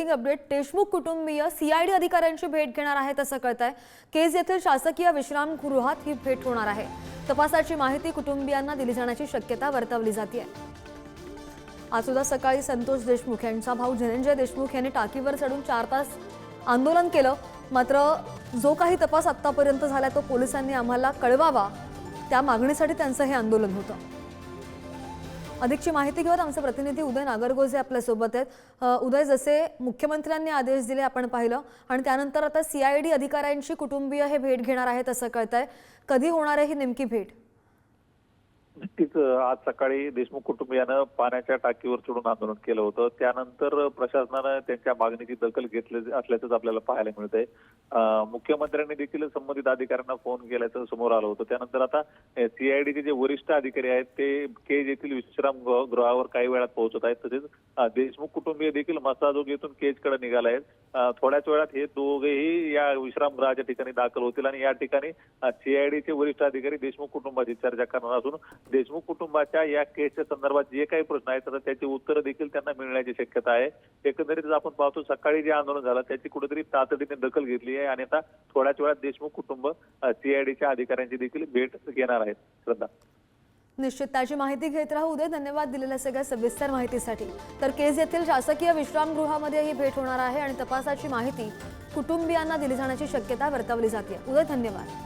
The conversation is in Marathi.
ब्रेकिंग अपडेट, देशमुख कुटुंबीय सीआयडी अधिकाऱ्यांची भेट घेणार आहेत असं कळतंय। केज येथील शासकीय विश्रामगृहात ही भेट होणार आहे। तपासाची माहिती कुटुंबियांना दिली जाण्याची शक्यता वर्तवली जाते। आज सुद्धा सकाळी संतोष देशमुख यांचा भाऊ धनंजय देशमुख यांनी टाकीवर चढून 4 तास आंदोलन केलं। मात्र जो काही तपास आतापर्यंत झाला तो पोलिसांनी आम्हाला कळवावा, त्या मागणीसाठी त्यांचं हे आंदोलन होतं। अधिकची माहिती घेऊन आमचे प्रतिनिधी उदय नागरगोजे आपल्या सोबत आहेत। उदय, जसे मुख्यमंत्र्यांनी आदेश दिले आपण पाहिलं आणि त्यानंतर आता सीआयडी अधिकाऱ्यांची कुटुंबीय हे भेट घेणार आहेत असं कळतंय। कधी होणार आहे ही नेमकी भेट? नक्कीच आज सकाळी देशमुख कुटुंबियानं पाण्याच्या टाकीवर चढून आंदोलन केलं होतं। त्यानंतर प्रशासनानं त्यांच्या मागणीची दखल घेतली असल्याचं आपल्याला पाहायला मिळतंय। मुख्यमंत्र्यांनी देखील संबंधित अधिकाऱ्यांना फोन केल्याचं समोर आलं होतं। त्यानंतर आता सीआयडीचे जे वरिष्ठ अधिकारी आहेत ते केज येथील विश्रामगृहावर काही वेळात पोहोचत आहेत। तसेच देशमुख कुटुंबीय देखील मसाजोग येथून केजकडे निघाले आहेत। थोड्याच वेळात हे दोघेही या विश्रामगृहाच्या ठिकाणी दाखल होतील आणि या ठिकाणी सीआयडीचे वरिष्ठ अधिकारी देशमुख कुटुंबाची चर्चा करणार असून देशमुख कुटुंबाच्या या केसच्या संदर्भात जे काही प्रश्न आहेत तर त्याची उत्तरं देखील त्यांना मिळण्याची शक्यता आहे। एकंदरीत आपण पाहतो सकाळी जे आंदोलन झालं त्याची कुठेतरी तातडीने दखल घेतली आहे आणि आता थोड्याच वेळात देशमुख कुटुंब सीआयडीच्या अधिकाऱ्यांची देखील भेट घेणार आहेत। श्रद्धा, निश्चित त्याची माहिती घेत राहू उदय। धन्यवाद दिलेल्या सगळ्या सविस्तर माहितीसाठी। तर केज येथील शासकीय विश्रामगृहामध्ये ही भेट होणार आहे आणि तपासाची माहिती कुटुंबियांना दिली जाण्याची शक्यता वर्तवली जाते। उदय, धन्यवाद।